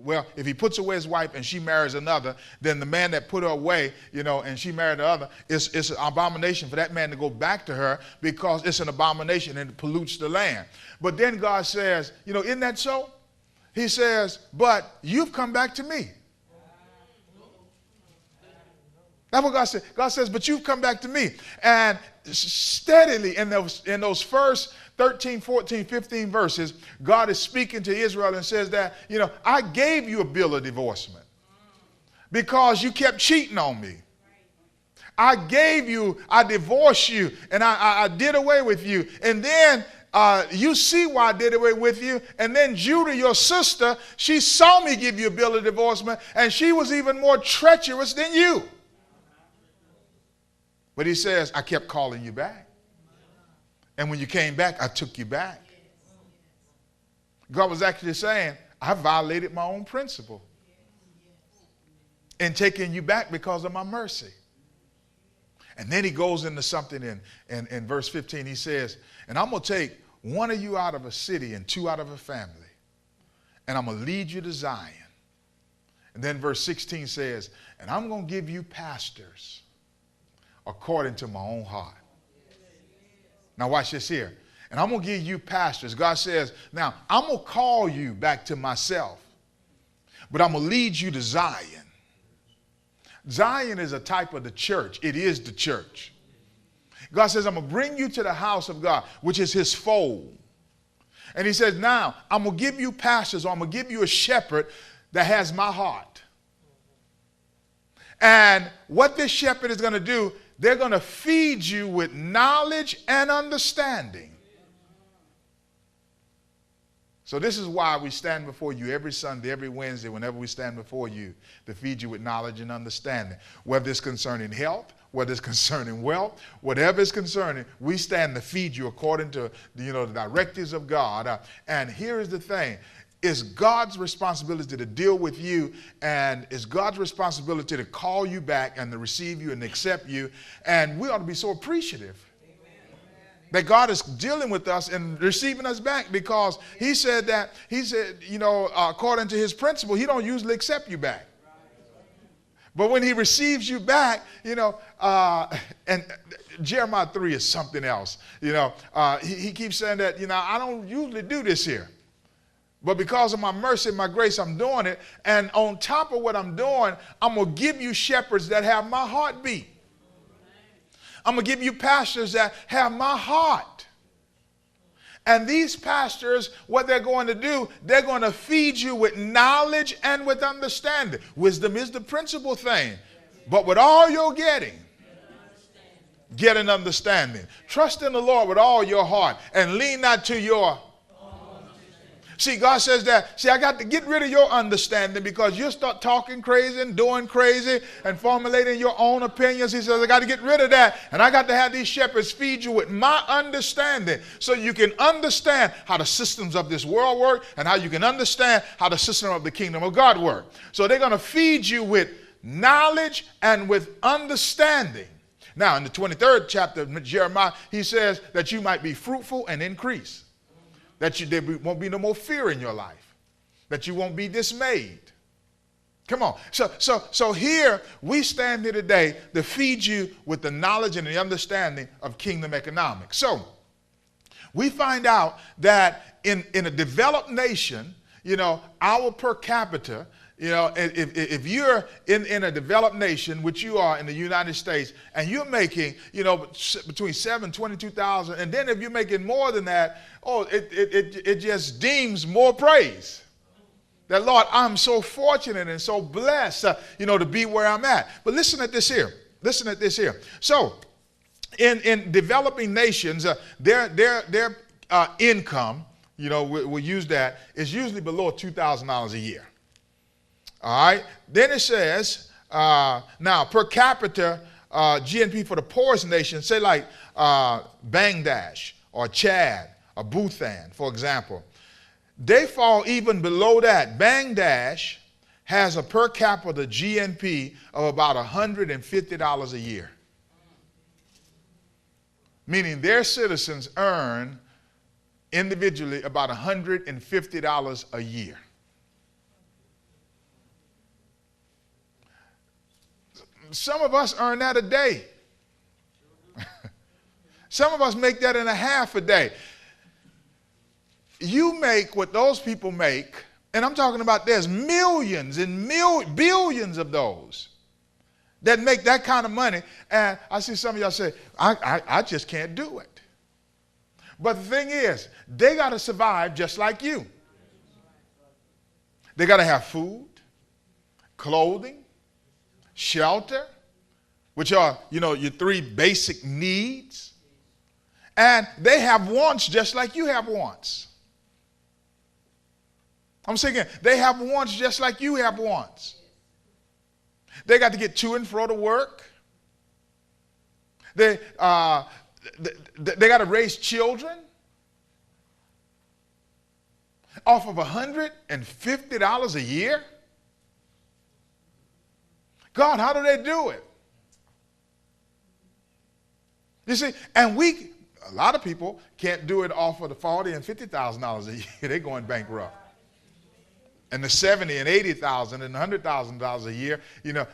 well, if he puts away his wife and she marries another, then the man that put her away, and she married the other, it's an abomination for that man to go back to her, because it's an abomination and it pollutes the land. But then God says, isn't that so? He says, but you've come back to me. That's what God said. God says, but you've come back to me. And steadily in those first 13, 14, 15 verses, God is speaking to Israel and says that, I gave you a bill of divorcement because you kept cheating on me. I divorced you, and I did away with you. And then you see why I did away with you. And then Judah, your sister, she saw me give you a bill of divorcement, and she was even more treacherous than you. But he says, I kept calling you back. And when you came back, I took you back. God was actually saying, I violated my own principle in taking you back because of my mercy. And then he goes into something in verse 15. He says, and I'm going to take one of you out of a city and two out of a family, and I'm going to lead you to Zion. And then verse 16 says, and I'm going to give you pastors according to my own heart. Now watch this here. And I'm going to give you pastors. God says, now I'm going to call you back to myself, but I'm going to lead you to Zion. Zion is a type of the church. It is the church. God says, I'm going to bring you to the house of God, which is his fold. And he says, now I'm going to give you pastors, or I'm going to give you a shepherd that has my heart. And what this shepherd is going to do, they're going to feed you with knowledge and understanding. So this is why we stand before you every Sunday, every Wednesday, whenever we stand before you, to feed you with knowledge and understanding. Whether it's concerning health, whether it's concerning wealth, whatever is concerning, we stand to feed you according to the directives of God. And here is the thing. It's God's responsibility to deal with you, and it's God's responsibility to call you back and to receive you and accept you. And we ought to be so appreciative that God is dealing with us and receiving us back, because he said, according to his principle, he don't usually accept you back. But when he receives you back, and Jeremiah 3 is something else. He keeps saying that, I don't usually do this here. But because of my mercy and my grace, I'm doing it. And on top of what I'm doing, I'm going to give you shepherds that have my heartbeat. I'm going to give you pastors that have my heart. And these pastors, what they're going to do, they're going to feed you with knowledge and with understanding. Wisdom is the principal thing. But with all you're getting, get an understanding. Trust in the Lord with all your heart and lean not to your. See, God says that, I got to get rid of your understanding, because you start talking crazy and doing crazy and formulating your own opinions. He says, I got to get rid of that. And I got to have these shepherds feed you with my understanding, so you can understand how the systems of this world work and how you can understand how the system of the kingdom of God work. So they're going to feed you with knowledge and with understanding. Now, in the 23rd chapter of Jeremiah, he says that you might be fruitful and increase. That there won't be no more fear in your life. That you won't be dismayed. Come on. So here we stand here today to feed you with the knowledge and the understanding of kingdom economics. So we find out that in a developed nation, our per capita, if you're in a developed nation, which you are in the United States, and you're making, between $7,000 and $22,000, and then if you're making more than that, it just deems more praise. That, Lord, I'm so fortunate and so blessed, to be where I'm at. But listen at this here. So, in developing nations, their income, we'll use that, is usually below $2,000 a year. All right. Then it says, now per capita GNP for the poorest nations, say like Bangladesh or Chad or Bhutan, for example, they fall even below that. Bangladesh has a per capita GNP of about $150 a year, meaning their citizens earn individually about $150 a year. Some of us earn that a day. Some of us make that in a half a day. You make what those people make, and I'm talking about there's millions and billions of those that make that kind of money. And I see some of y'all say, I just can't do it. But the thing is, they got to survive just like you. They got to have food, clothing, shelter, which are, your 3 basic needs. And they have wants just like you have wants. I'm saying again, they have wants just like you have wants. They got to get to and fro to work. They got to raise children off of $150 a year. God, how do they do it? You see, and a lot of people can't do it off of the $40,000 and $50,000 a year. They're going bankrupt. And the $70,000 and $80,000 and $100,000 a year,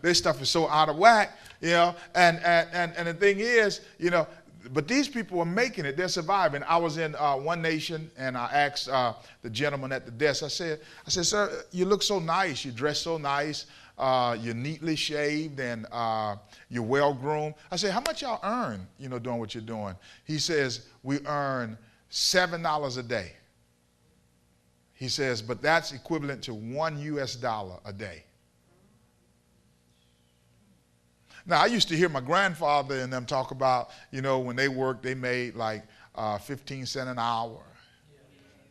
this stuff is so out of whack, and the thing is, but these people are making it. They're surviving. I was in One Nation, and I asked the gentleman at the desk, I said, sir, you look so nice. You dress so nice. You're neatly shaved, and you're well-groomed. I said, how much y'all earn, doing what you're doing? He says, we earn $7 a day. He says, but that's equivalent to $1 US a day. Now, I used to hear my grandfather and them talk about, when they worked, they made like 15 cents an hour,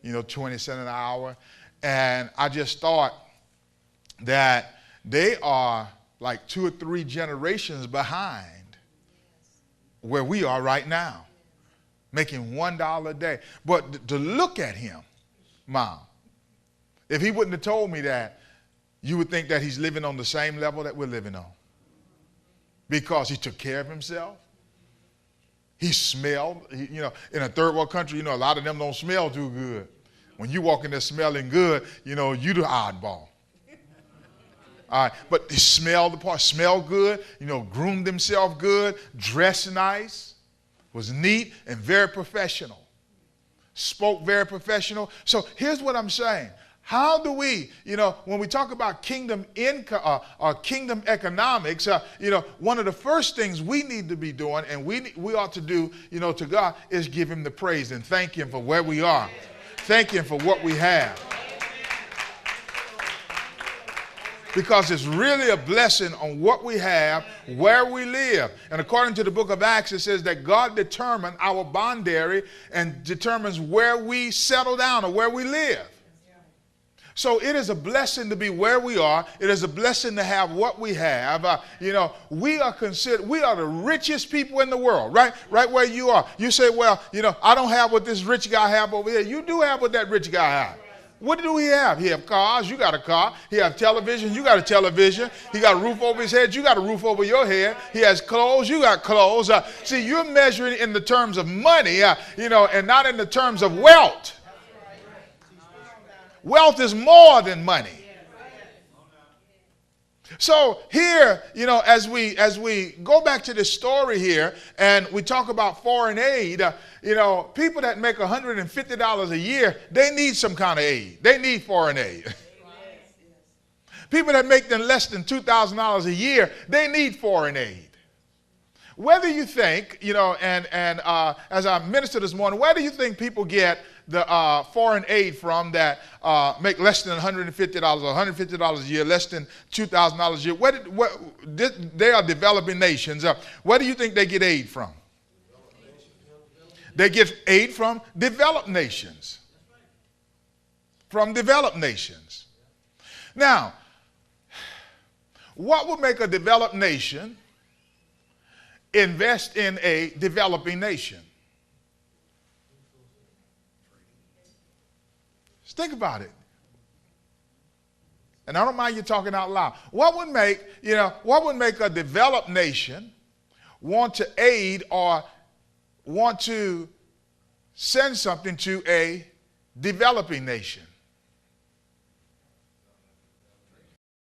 20 cents an hour. And I just thought that they are like 2 or 3 generations behind where we are right now, making $1 a day. But to look at him, Mom, if he wouldn't have told me that, you would think that he's living on the same level that we're living on. Because he took care of himself. He smelled. In a third world country, a lot of them don't smell too good. When you walk in there smelling good, you the oddball. All right, but he smelled the part, smelled good, groomed himself good, dressed nice, was neat and very professional. Spoke very professional. So here's what I'm saying. How do we, when we talk about kingdom income or kingdom economics, one of the first things we need to be doing, and we ought to do, to God, is give him the praise and thank him for where we are. Thank him for what we have. Because it's really a blessing on what we have, where we live. And according to the book of Acts, it says that God determined our boundary and determines where we settle down or where we live. So it is a blessing to be where we are. It is a blessing to have what we have. We are the richest people in the world, right? Right where you are. You say, well, I don't have what this rich guy have over here. You do have what that rich guy has. What do he have? He have cars, you got a car. He have television, you got a television. He got a roof over his head, you got a roof over your head. He has clothes, you got clothes. See, you're measuring in the terms of money, and not in the terms of wealth. Wealth is more than money. So here, as we go back to this story here and we talk about foreign aid, people that make $150 a year, they need some kind of aid. They need foreign aid. People that make less than $2,000 a year, they need foreign aid. Whether you think, and as I ministered this morning, where do you think people get the foreign aid from that make less than $150 or $150 a year, less than $2,000 a year? They are developing nations. Where do you think they get aid from? They get aid from developed nations. From developed nations. Now, what would make a developed nation invest in a developing nation? Just think about it. And I don't mind you talking out loud. What would make a developed nation want to aid or want to send something to a developing nation?